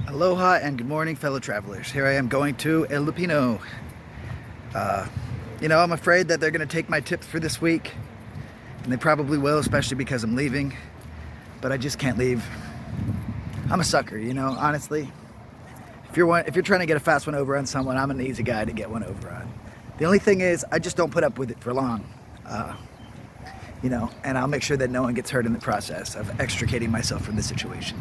Aloha and good morning, fellow travelers. Here I am going to El Lupino. I'm afraid that they're going to take my tips for this week, and they probably will, especially because I'm leaving. But I just can't leave. I'm a sucker, honestly. If you're trying to get a fast one over on someone, I'm an easy guy to get one over on. The only thing is, I just don't put up with it for long. And I'll make sure that no one gets hurt in the process of extricating myself from the situation.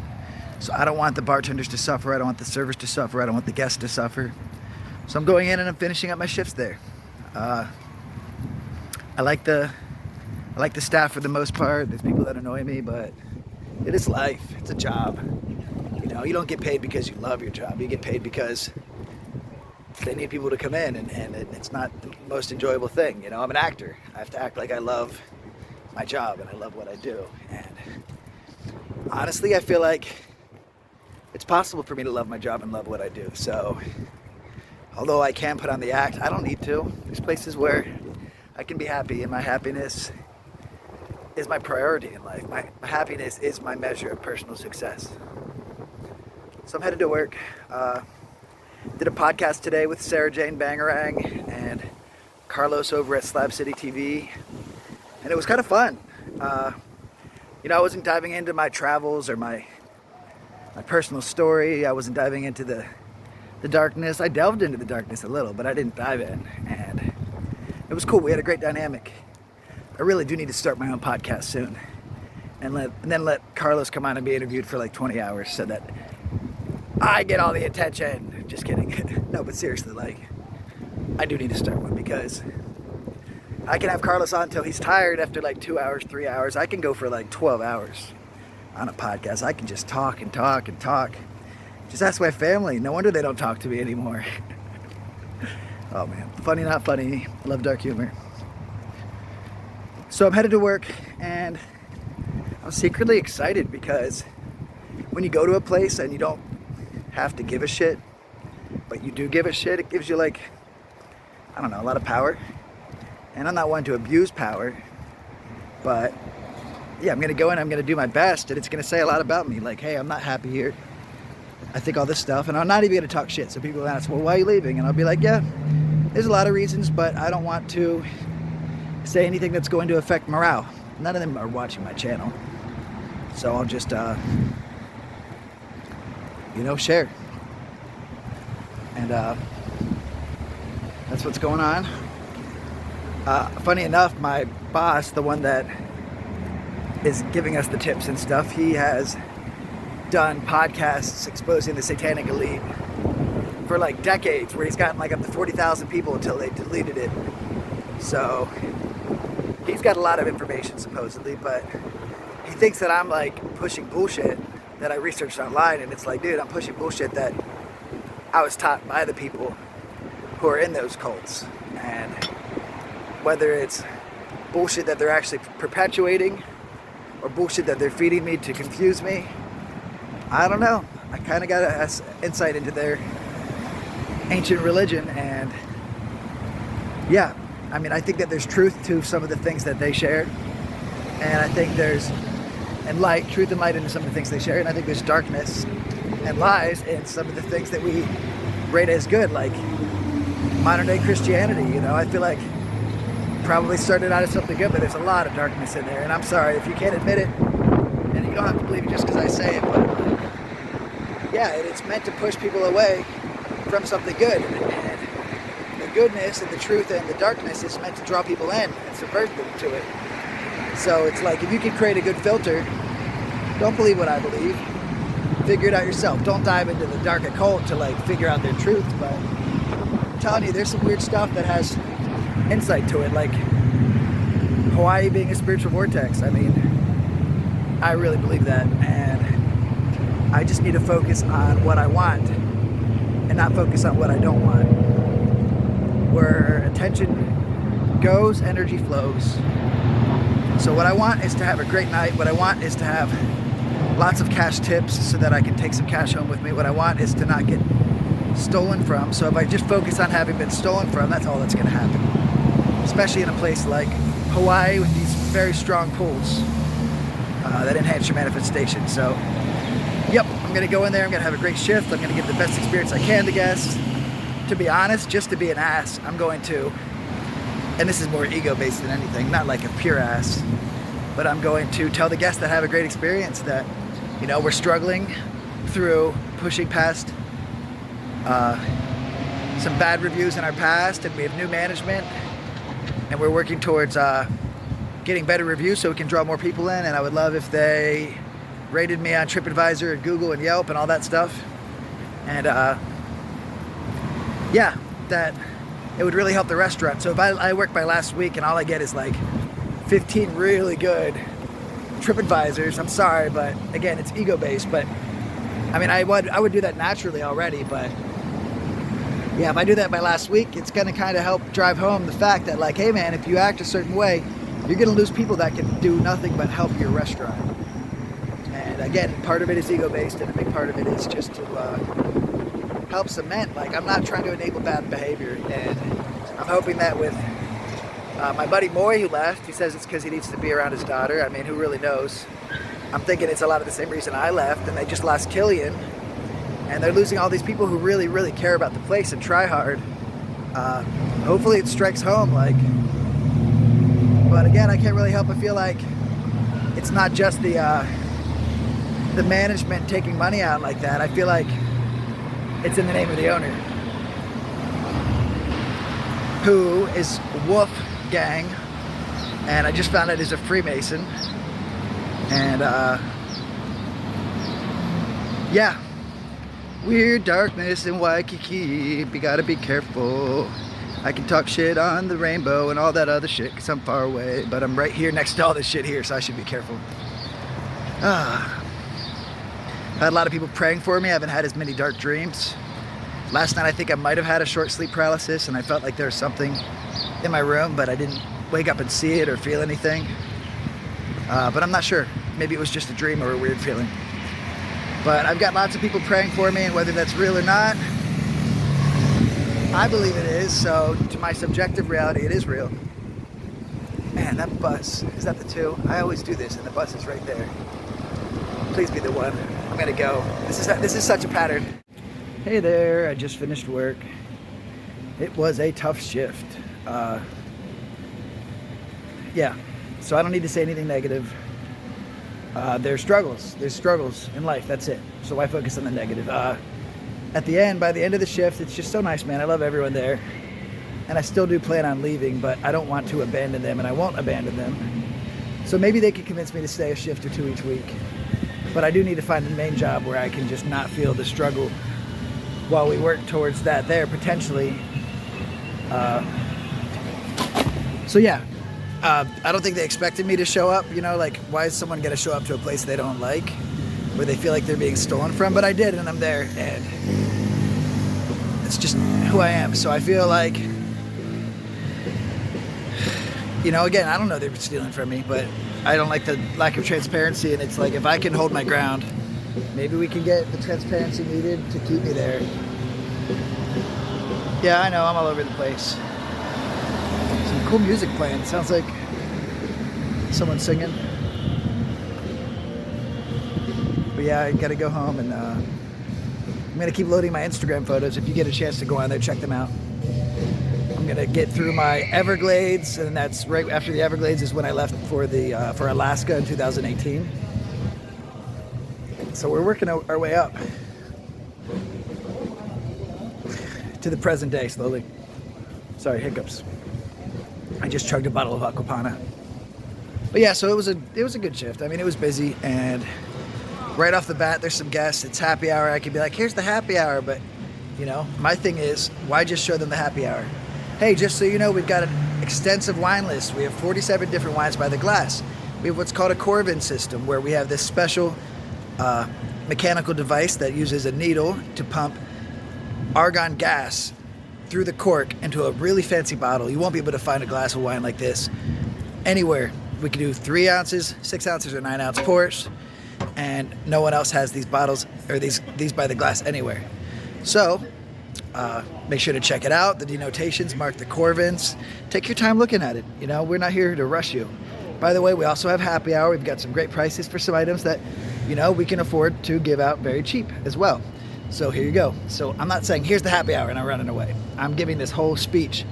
So I don't want the bartenders to suffer, I don't want the servers to suffer, I don't want the guests to suffer. So I'm going in and I'm finishing up my shifts there. I like the staff for the most part. There's people that annoy me, but it is life. It's a job. You don't get paid because you love your job. You get paid because they need people to come in, and it's not the most enjoyable thing. I'm an actor. I have to act like I love my job and I love what I do. And honestly, I feel like it's possible for me to love my job and love what I do. So, although I can put on the act, I don't need to. There's places where I can be happy, and my happiness is my priority in life. My happiness is my measure of personal success. So I'm headed to work. Did a podcast today with Sarah Jane Bangarang and Carlos over at Slab City TV, and it was kind of fun. I wasn't diving into my travels or my personal story. I wasn't diving into the darkness. I delved into the darkness a little, but I didn't dive in, and it was cool. We had a great dynamic. I really do need to start my own podcast soon, and then let Carlos come on and be interviewed for like 20 hours so that I get all the attention. Just kidding. No, but seriously, I do need to start one, because I can have Carlos on until he's tired after like 2 hours, 3 hours. I can go for like 12 hours on a podcast. I can just talk and talk and talk. Just ask my family. No wonder they don't talk to me anymore. Oh man, funny not funny. Love dark humor. So I'm headed to work, and I'm secretly excited, because when you go to a place and you don't have to give a shit, but you do give a shit, it gives you a lot of power. And I'm not one to abuse power, but yeah, I'm gonna go in, I'm gonna do my best, and it's gonna say a lot about me. Like, hey, I'm not happy here. I think all this stuff, and I'm not even gonna talk shit. So people ask, well, why are you leaving? And I'll be like, yeah, there's a lot of reasons, but I don't want to say anything that's going to affect morale. None of them are watching my channel, so I'll just, share. And that's what's going on. Funny enough, my boss, the one that is giving us the tips and stuff, he has done podcasts exposing the satanic elite for like decades, where he's gotten like up to 40,000 people until they deleted it. So he's got a lot of information supposedly, but he thinks that I'm like pushing bullshit that I researched online, and it's like, dude, I'm pushing bullshit that I was taught by the people who are in those cults. And whether it's bullshit that they're actually perpetuating or bullshit that they're feeding me to confuse me, I don't know. I kind of got an insight into their ancient religion, and yeah, I think that there's truth to some of the things that they share, and I think there's truth and light into some of the things they share, and I think there's darkness and lies in some of the things that we rate as good, like modern day Christianity. I feel like probably started out as something good, but there's a lot of darkness in there, and I'm sorry if you can't admit it, and you don't have to believe it just because I say it, but yeah, it's meant to push people away from something good, and the goodness and the truth and the darkness is meant to draw people in and subvert them to it. So it's like, if you can create a good filter, don't believe what I believe, figure it out yourself. Don't dive into the dark occult to figure out their truth, but I'm telling you, there's some weird stuff that has insight to it, like Hawaii being a spiritual vortex. I really believe that, and I just need to focus on what I want and not focus on what I don't want. Where attention goes, energy flows. So what I want is to have a great night. What I want is to have lots of cash tips so that I can take some cash home with me. What I want is to not get stolen from. So if I just focus on having been stolen from, that's all that's going to happen. Especially in a place like Hawaii with these very strong pulls that enhance your manifestation. So, yep. I'm gonna go in there, I'm gonna have a great shift, I'm gonna give the best experience I can to guests. To be honest, just to be an ass, I'm going to, and this is more ego-based than anything, not like a pure ass, but I'm going to tell the guests that have a great experience that, you know, we're struggling through pushing past some bad reviews in our past, and we have new management, and we're working towards getting better reviews so we can draw more people in. And I would love if they rated me on TripAdvisor and Google and Yelp and all that stuff. And yeah, that it would really help the restaurant. So if I work by last week and all I get is like 15 really good TripAdvisors, I'm sorry, but again, it's ego-based. But I mean, I would do that naturally already, but yeah, if I do that by last week, it's gonna kind of help drive home the fact that, like, hey man, if you act a certain way, you're gonna lose people that can do nothing but help your restaurant. And again, part of it is ego-based, and a big part of it is just to help cement. Like, I'm not trying to enable bad behavior, and I'm hoping that with my buddy Moy, who left, he says it's because he needs to be around his daughter. I mean, who really knows? I'm thinking it's a lot of the same reason I left, and they just lost Killian. And they're losing all these people who really, really care about the place and try hard. Hopefully it strikes home, like. But again, I can't really help but feel like it's not just the management taking money out like that. I feel like it's in the name of the owner, who is Wolf Gang, and I just found out he's a Freemason. And yeah. Weird darkness in Waikiki, you gotta be careful. I can talk shit on the rainbow and all that other shit because I'm far away, but I'm right here next to all this shit here, so I should be careful. I had a lot of people praying for me. I haven't had as many dark dreams. Last night I think I might have had a short sleep paralysis, and I felt like there was something in my room, but I didn't wake up and see it or feel anything. But I'm not sure. Maybe it was just a dream or a weird feeling. But I've got lots of people praying for me, and whether that's real or not, I believe it is. So to my subjective reality, it is real. Man, that bus, is that the 2? I always do this, and the bus is right there. Please be the 1. I'm gonna go. This is such a pattern. Hey there, I just finished work. It was a tough shift. Yeah, so I don't need to say anything negative. There's struggles in life, that's it. So why focus on the negative? By the end of the shift, it's just so nice, man. I love everyone there. And I still do plan on leaving, but I don't want to abandon them, and I won't abandon them. So maybe they could convince me to stay a shift or 2 each week. But I do need to find the main job where I can just not feel the struggle while we work towards that there, potentially. So yeah. I don't think they expected me to show up, you know, like, why is someone going to show up to a place they don't like, where they feel like they're being stolen from? But I did, and I'm there, and it's just who I am. So I feel like, you know, again, I don't know they're stealing from me, but I don't like the lack of transparency, and it's like, if I can hold my ground, maybe we can get the transparency needed to keep me there. Yeah, I know, I'm all over the place. Some cool music playing. Sounds like someone singing. But yeah, I gotta go home, and I'm gonna keep loading my Instagram photos. If you get a chance to go on there, check them out. I'm gonna get through my Everglades, and that's right after the Everglades is when I left for Alaska in 2018. So we're working our way up to the present day slowly. Sorry, hiccups. I just chugged a bottle of Aquapana. But yeah, so it was a good shift. I mean, it was busy, and right off the bat, there's some guests. It's happy hour. I could be like, here's the happy hour, but you know, my thing is, why just show them the happy hour? Hey, just so you know, we've got an extensive wine list. We have 47 different wines by the glass. We have what's called a Corvin system, where we have this special mechanical device that uses a needle to pump argon gas through the cork into a really fancy bottle. You won't be able to find a glass of wine like this anywhere. We can do 3 ounces, 6 ounces, or 9 ounce pours, and no one else has these bottles or these by the glass anywhere. So make sure to check it out. The denotations mark the Corvins. Take your time looking at it. You know, we're not here to rush you. By the way, we also have happy hour. We've got some great prices for some items that you know, we can afford to give out very cheap as well. So here you go. So I'm not saying here's the happy hour and I'm running away. I'm giving this whole speech.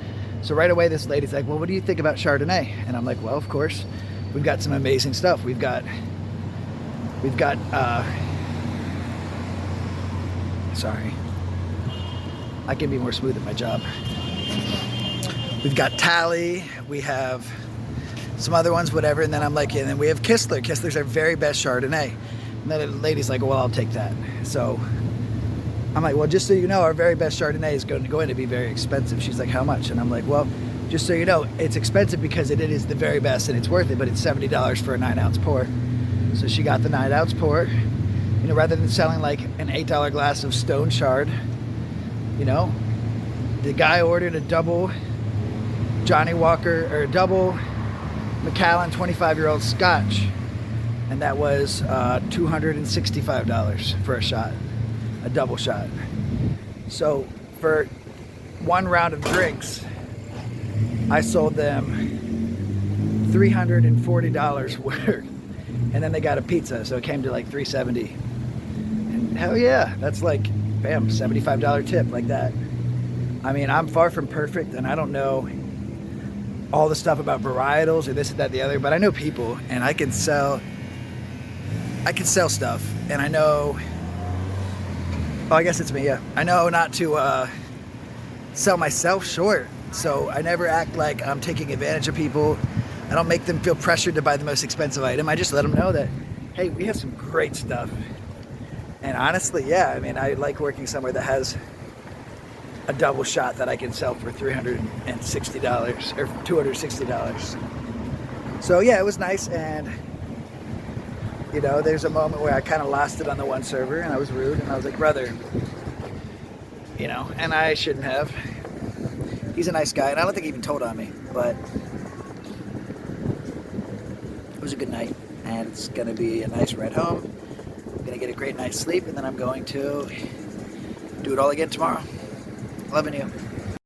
So right away this lady's like, well, what do you think about Chardonnay? And I'm like, well, of course, we've got some amazing stuff. We've got sorry, I can be more smooth at my job. We've got Tally, we have some other ones, whatever, and then I'm like, and then we have Kistler. Kistler's our very best Chardonnay. And then the lady's like, well, I'll take that. So I'm like, well, just so you know, our very best Chardonnay is going to be very expensive. She's like, how much? And I'm like, well, just so you know, it's expensive because it is the very best and it's worth it, but it's $70 for a 9-ounce pour. So she got the 9-ounce pour, you know, rather than selling like an $8 glass of Stone Chard, you know, the guy ordered a double Johnny Walker, or a double Macallan 25-year-old Scotch, and that was $265 for a shot, a double shot. So for one round of drinks, I sold them $340 worth, and then they got a pizza, so it came to like $370. And hell yeah, that's like, bam, $75 tip like that. I mean, I'm far from perfect, and I don't know all the stuff about varietals or this and that, the other, but I know people, and I can sell stuff, and I know, oh, I guess it's me, yeah. I know not to sell myself short, so I never act like I'm taking advantage of people. I don't make them feel pressured to buy the most expensive item. I just let them know that, hey, we have some great stuff. And honestly, yeah, I mean, I like working somewhere that has a double shot that I can sell for $360 or $260. So yeah, it was nice. And you know, there's a moment where I kind of lost it on the one server and I was rude and I was like, brother, you know, and I shouldn't have. He's a nice guy and I don't think he even told on me, but it was a good night and it's gonna be a nice ride home. I'm gonna get a great night's sleep and then I'm going to do it all again tomorrow. Loving you.